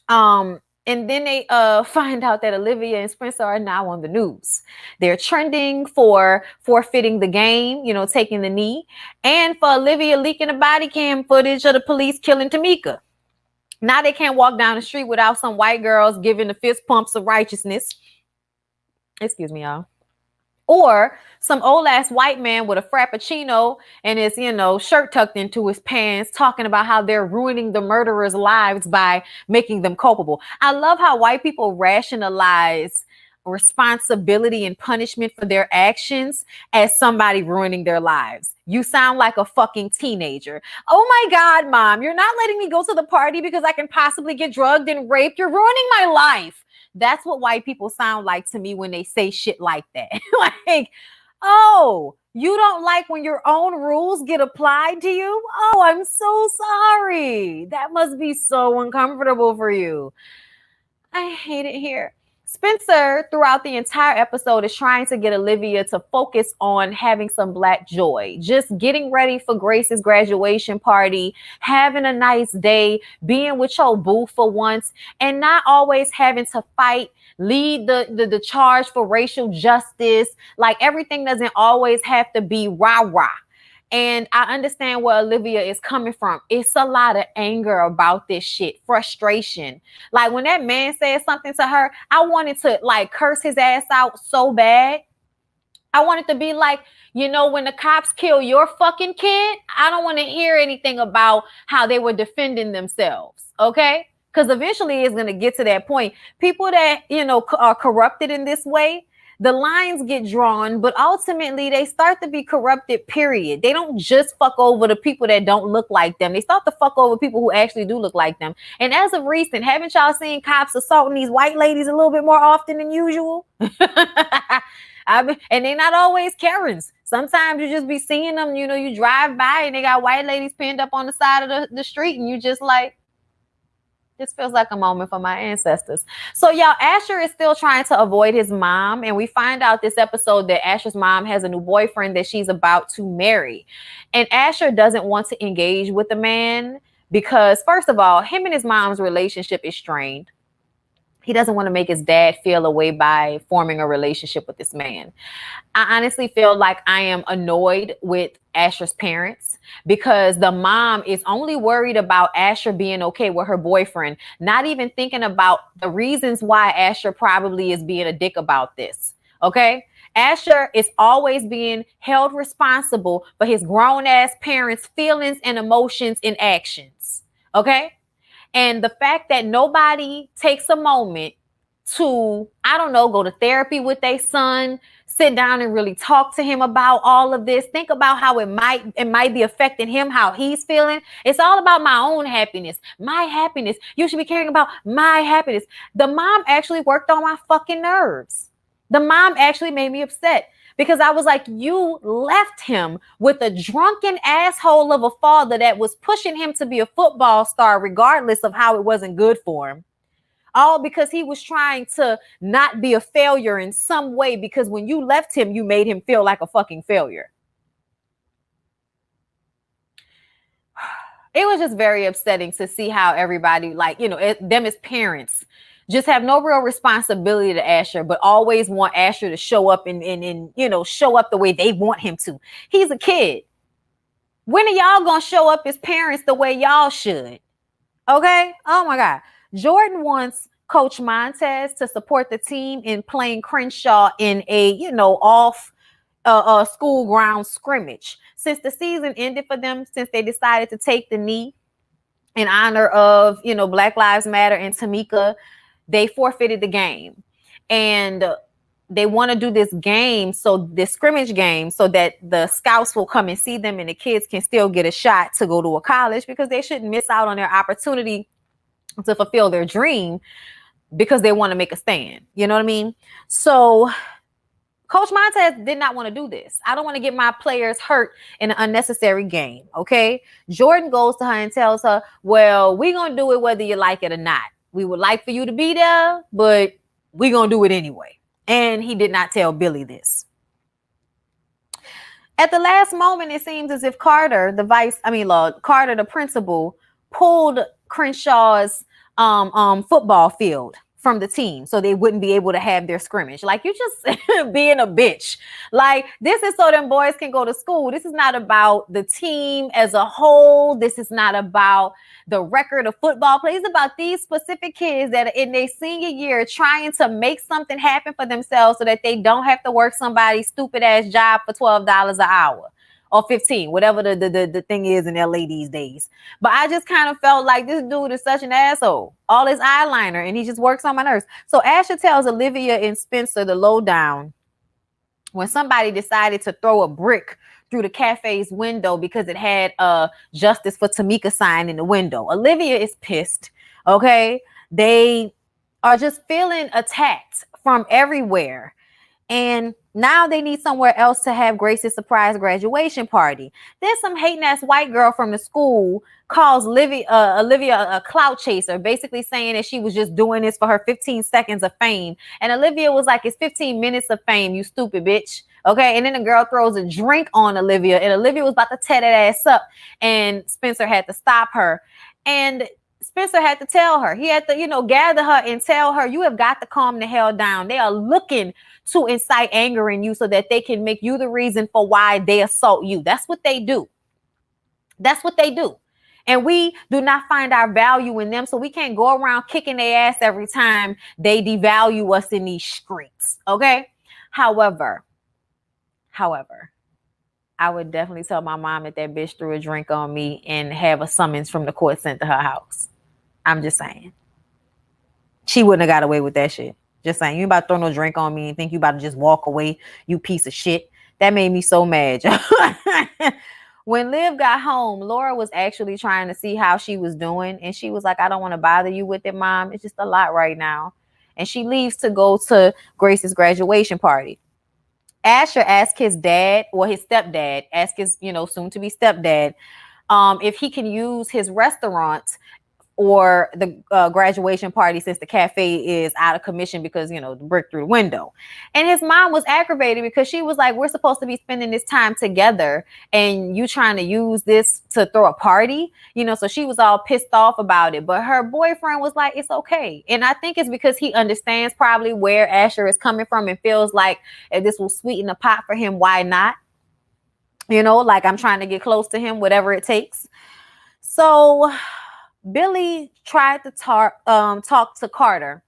And then they find out that Olivia and Spencer are now on the news. They're trending for forfeiting the game, you know, taking the knee, and for Olivia leaking the body cam footage of the police killing Tamika. Now they can't walk down the street without some white girls giving the fist pumps of righteousness. Excuse me, y'all. Or some old ass white man with a frappuccino and his, you know, shirt tucked into his pants talking about how they're ruining the murderers' lives by making them culpable. I love how white people rationalize responsibility and punishment for their actions as somebody ruining their lives. You sound like a fucking teenager. Oh my God, Mom, you're not letting me go to the party because I can possibly get drugged and raped. You're ruining my life. That's what white people sound like to me when they say shit like that. Like, oh, you don't like when your own rules get applied to you? Oh, I'm so sorry. That must be so uncomfortable for you. I hate it here. Spencer, throughout the entire episode, is trying to get Olivia to focus on having some black joy, just getting ready for Grace's graduation party, having a nice day, being with your boo for once, and not always having to fight, lead the charge for racial justice. Like, everything doesn't always have to be rah-rah. And I understand where Olivia is coming from. It's a lot of anger about this shit, frustration. Like, when that man said something to her, I wanted to like curse his ass out so bad. I wanted to be like, you know, when the cops kill your fucking kid, I don't want to hear anything about how they were defending themselves. Okay? Because eventually it's going to get to that point. People that, you know, are corrupted in this way, the lines get drawn, but ultimately they start to be corrupted, period. They don't just fuck over the people that don't look like them. They start to fuck over people who actually do look like them. And as of recent, haven't y'all seen cops assaulting these white ladies a little bit more often than usual? And they're not always Karens. Sometimes you just be seeing them, you know, you drive by and they got white ladies pinned up on the side of the street and you just like, this feels like a moment for my ancestors. So y'all, Asher is still trying to avoid his mom. And we find out this episode that Asher's mom has a new boyfriend that she's about to marry. And Asher doesn't want to engage with the man because, first of all, him and his mom's relationship is strained. He doesn't want to make his dad feel away by forming a relationship with this man. I honestly feel like I am annoyed with Asher's parents because the mom is only worried about Asher being okay with her boyfriend, not even thinking about the reasons why Asher probably is being a dick about this. Okay? Asher is always being held responsible for his grown ass parents' feelings and emotions and actions. Okay? And the fact that nobody takes a moment to, I don't know, go to therapy with their son, sit down and really talk to him about all of this. Think about how it might be affecting him, how he's feeling. It's all about my own happiness, my happiness. You should be caring about my happiness. The mom actually worked on my fucking nerves. The mom actually made me upset. Because I was like, you left him with a drunken asshole of a father that was pushing him to be a football star, regardless of how it wasn't good for him. All because he was trying to not be a failure in some way, because when you left him, you made him feel like a fucking failure. It was just very upsetting to see how everybody, like, you know, them as parents just have no real responsibility to Asher, but always want Asher to show up and you know, show up the way they want him to. He's a kid. When are y'all gonna show up as parents the way y'all should? Okay? Oh my God. Jordan wants Coach Montez to support the team in playing Crenshaw in a, you know, off school ground scrimmage. Since the season ended for them, since they decided to take the knee, in honor of, Black Lives Matter and Tamika, they forfeited the game. And they want to do this game, so this scrimmage game, so that the scouts will come and see them and the kids can still get a shot to go to a college, because they shouldn't miss out on their opportunity to fulfill their dream because they want to make a stand. You know what I mean? So Coach Montez did not want to do this. I don't want to get my players hurt in an unnecessary game, okay? Jordan goes to her and tells her, well, we're going to do it whether you like it or not. We would like for you to be there, but we're going to do it anyway. And he did not tell Billy this. At the last moment, it seems as if Carter, the principal, pulled Crenshaw's football field from the team so they wouldn't be able to have their scrimmage. Like, you just being a bitch. Like, this is so them boys can go to school. This is not about the team as a whole. This is not about the record of football play. It's about these specific kids that are in their senior year trying to make something happen for themselves so that they don't have to work somebody's stupid ass job for $12 an hour. Or 15, whatever the thing is in LA these days. But I just kind of felt like this dude is such an asshole. All his eyeliner, and he just works on my nerves. So Asher tells Olivia and Spencer the lowdown when somebody decided to throw a brick through the cafe's window because it had a Justice for Tamika sign in the window. Olivia is pissed, okay? They are just feeling attacked from everywhere. And now they need somewhere else to have Grace's surprise graduation party. Then some hating ass white girl from the school calls Olivia a clout chaser, basically saying that she was just doing this for her 15 seconds of fame. And Olivia was like, it's 15 minutes of fame, you stupid bitch. Okay. And then the girl throws a drink on Olivia, and Olivia was about to tear that ass up, and Spencer had to stop her. And Spencer had to tell her, he had to, gather her and tell her, you have got to calm the hell down. They are looking to incite anger in you so that they can make you the reason for why they assault you. That's what they do. That's what they do. And we do not find our value in them. So we can't go around kicking their ass every time they devalue us in these streets. Okay. However, I would definitely tell my mom that bitch threw a drink on me and have a summons from the court sent to her house. I'm just saying. She wouldn't have got away with that shit. Just saying. You about to throw no drink on me and think you about to just walk away, you piece of shit. That made me so mad. When Liv got home, Laura was actually trying to see how she was doing. And she was like, I don't want to bother you with it, Mom. It's just a lot right now. And she leaves to go to Grace's graduation party. Asher asked his dad, or his stepdad, asked his, soon to be stepdad, if he can use his restaurant or the graduation party, since the cafe is out of commission because, the brick through the window. And his mom was aggravated because she was like, we're supposed to be spending this time together and you trying to use this to throw a party, so she was all pissed off about it. But her boyfriend was like, it's okay. And I think it's because he understands probably where Asher is coming from and feels like if this will sweeten the pot for him, why not? Like, I'm trying to get close to him, whatever it takes. So Billy tried to talk to Carter,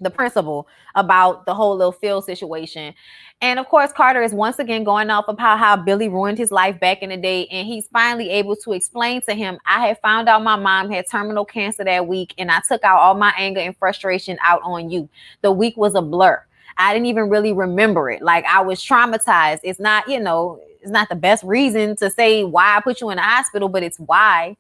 the principal, about the whole little field situation. And of course, Carter is once again going off about how Billy ruined his life back in the day. And he's finally able to explain to him, I had found out my mom had terminal cancer that week, and I took out all my anger and frustration out on you. The week was a blur. I didn't even really remember it. Like, I was traumatized. It's not, it's not the best reason to say why I put you in the hospital, but it's why.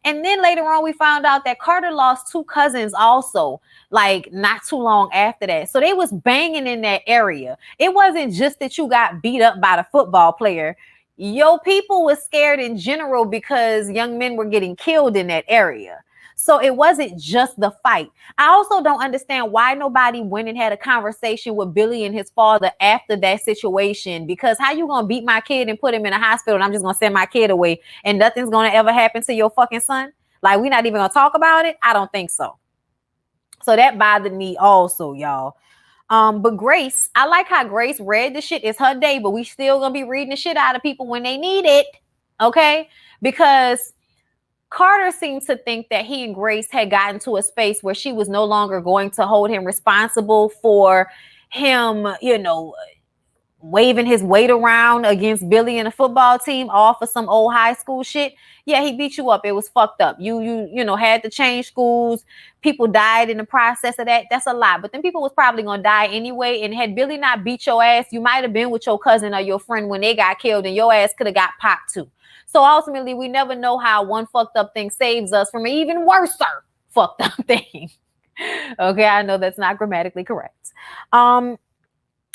And then later on, we found out that Carter lost 2 cousins also, like not too long after that. So they was banging in that area. It wasn't just that you got beat up by the football player. Yo, people was scared in general because young men were getting killed in that area. So it wasn't just the fight. I also don't understand why nobody went and had a conversation with Billy and his father after that situation, because how you going to beat my kid and put him in a hospital and I'm just going to send my kid away and nothing's going to ever happen to your fucking son? Like, we're not even going to talk about it? I don't think so. So that bothered me also, y'all. But Grace, I like how Grace read the shit. It's her day, but we still going to be reading the shit out of people when they need it. Okay? Because Carter seemed to think that he and Grace had gotten to a space where she was no longer going to hold him responsible for him, waving his weight around against Billy and the football team, all for some old high school shit. Yeah, he beat you up. It was fucked up. You had to change schools. People died in the process of that. That's a lot. But then people was probably gonna die anyway. And had Billy not beat your ass, you might have been with your cousin or your friend when they got killed, and your ass could have got popped too. So ultimately, we never know how one fucked up thing saves us from an even worse fucked up thing. Okay, I know that's not grammatically correct.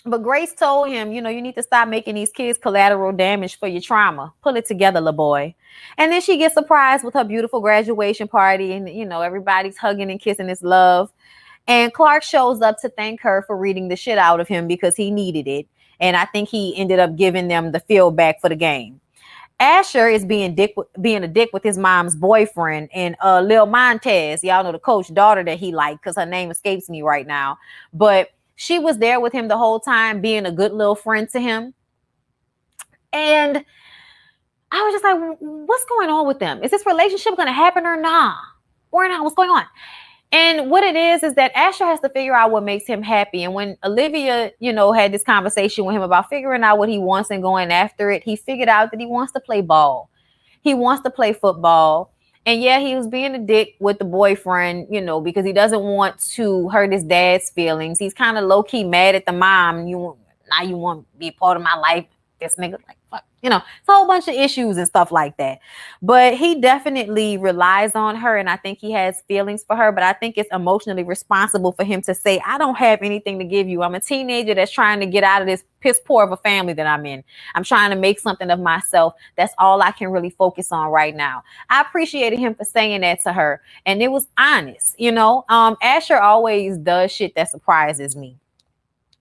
But Grace told him, you need to stop making these kids collateral damage for your trauma. Pull it together, little boy. And then she gets surprised with her beautiful graduation party, and everybody's hugging and kissing his love. And Clark shows up to thank her for reading the shit out of him because he needed it. And I think he ended up giving them the field back for the game. Asher is being a dick with his mom's boyfriend, and Lil Montez, y'all know the coach daughter that he liked, because her name escapes me right now, but she was there with him the whole time, being a good little friend to him. And I was just like, what's going on with them? Is this relationship going to happen or nah? Or not? What's going on? And what it is that Asher has to figure out what makes him happy. And when Olivia, had this conversation with him about figuring out what he wants and going after it, he figured out that he wants to play ball. He wants to play football. And yeah, he was being a dick with the boyfriend, because he doesn't want to hurt his dad's feelings. He's kind of low-key mad at the mom. You want to be a part of my life. This nigga, like, fuck. It's a whole bunch of issues and stuff like that. But he definitely relies on her, and I think he has feelings for her. But I think it's emotionally responsible for him to say, I don't have anything to give you. I'm a teenager that's trying to get out of this piss poor of a family that I'm in. I'm trying to make something of myself. That's all I can really focus on right now. I appreciated him for saying that to her, and it was honest. Asher always does shit that surprises me.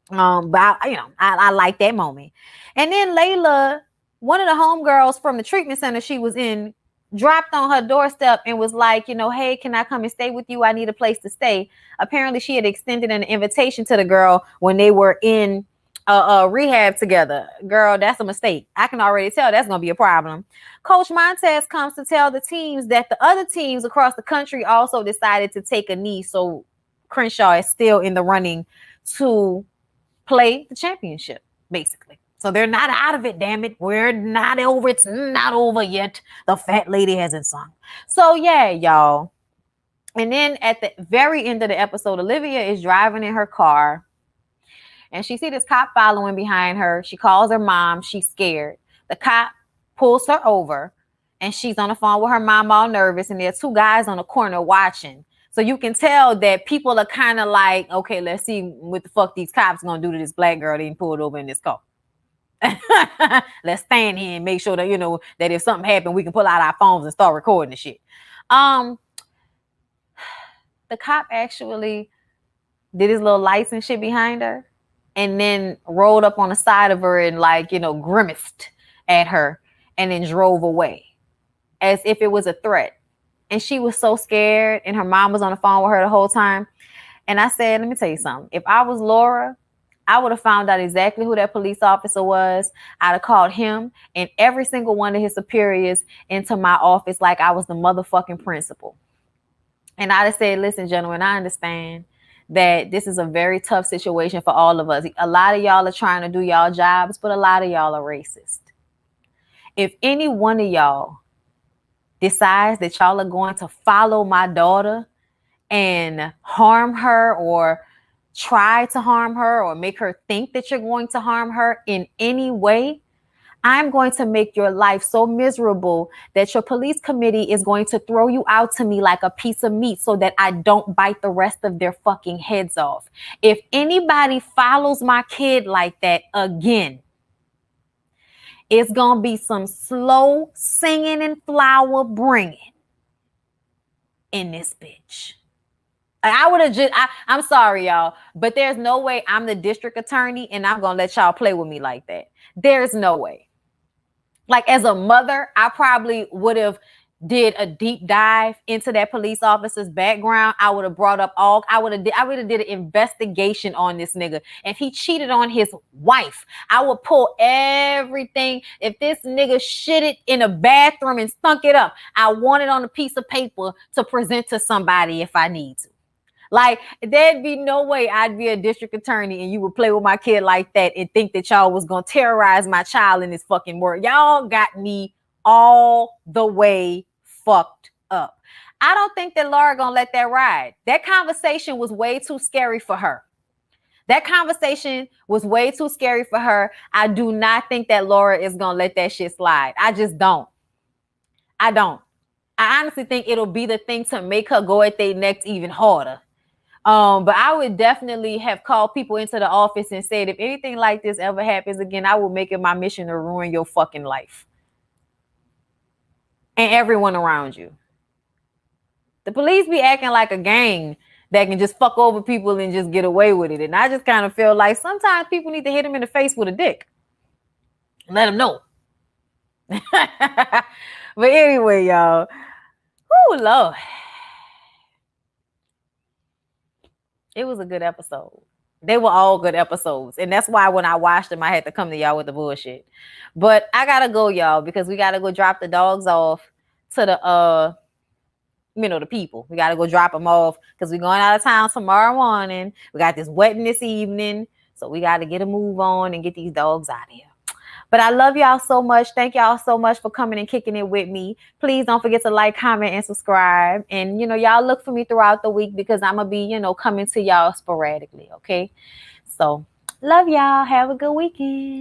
But I like that moment. And then Layla, one of the homegirls from the treatment center she was in, dropped on her doorstep and was like, hey, can I come and stay with you? I need a place to stay. Apparently she had extended an invitation to the girl when they were in rehab together. Girl, that's a mistake. I can already tell that's going to be a problem. Coach Montez comes to tell the teams that the other teams across the country also decided to take a knee. So Crenshaw is still in the running to play the championship, basically. So they're not out of it, damn it. We're not over. It's not over yet. The fat lady hasn't sung. So yeah, y'all. And then at the very end of the episode, Olivia is driving in her car and she sees this cop following behind her. She calls her mom. She's scared. The cop pulls her over and she's on the phone with her mom, all nervous. And there are two guys on the corner watching. So you can tell that people are kind of like, okay, let's see what the fuck these cops going to do to this black girl they pulled over in this car. Let's stand here and make sure that, that if something happened, we can pull out our phones and start recording the shit. The cop actually did his little lights and shit behind her and then rolled up on the side of her and grimaced at her and then drove away as if it was a threat. And she was so scared and her mom was on the phone with her the whole time. And I said, let me tell you something. If I was Laura, I would have found out exactly who that police officer was. I'd have called him and every single one of his superiors into my office like I was the motherfucking principal. And I'd have said, listen, gentlemen, I understand that this is a very tough situation for all of us. A lot of y'all are trying to do y'all jobs, but a lot of y'all are racist. If any one of y'all decides that y'all are going to follow my daughter and harm her or try to harm her or make her think that you're going to harm her in any way, I'm going to make your life so miserable that your police committee is going to throw you out to me like a piece of meat so that I don't bite the rest of their fucking heads off. If anybody follows my kid like that again, it's going to be some slow singing and flower bringing in this bitch. I would have I'm sorry, y'all, but there's no way I'm the district attorney and I'm going to let y'all play with me like that. There's no way. Like as a mother, I probably would have did a deep dive into that police officer's background. I would have brought up I would have did an investigation on this nigga. If he cheated on his wife, I would pull everything. If this nigga shitted in a bathroom and stunk it up, I want it on a piece of paper to present to somebody if I need to. Like, there'd be no way I'd be a district attorney and you would play with my kid like that and think that y'all was gonna terrorize my child in this fucking world. Y'all got me all the way fucked up. I don't think that Laura gonna let that ride. That conversation was way too scary for her. That conversation was way too scary for her. I do not think that Laura is gonna let that shit slide. I just don't. I don't. I honestly think it'll be the thing to make her go at their necks even harder. But I would definitely have called people into the office and said, if anything like this ever happens again, I will make it my mission to ruin your fucking life and everyone around you. The police be acting like a gang that can just fuck over people and just get away with it. And I just kind of feel like sometimes people need to hit them in the face with a dick. Let them know. But anyway, y'all. Oh, Lord. It was a good episode. They were all good episodes. And that's why when I watched them, I had to come to y'all with the bullshit. But I gotta go, y'all, because we gotta go drop the dogs off to the the people. We gotta go drop them off because we're going out of town tomorrow morning. We got this wedding this evening. So we gotta get a move on and get these dogs out of here. But I love y'all so much. Thank y'all so much for coming and kicking it with me. Please don't forget to like, comment, and subscribe. And, y'all look for me throughout the week because I'm going to be, coming to y'all sporadically, okay? So, love y'all. Have a good weekend.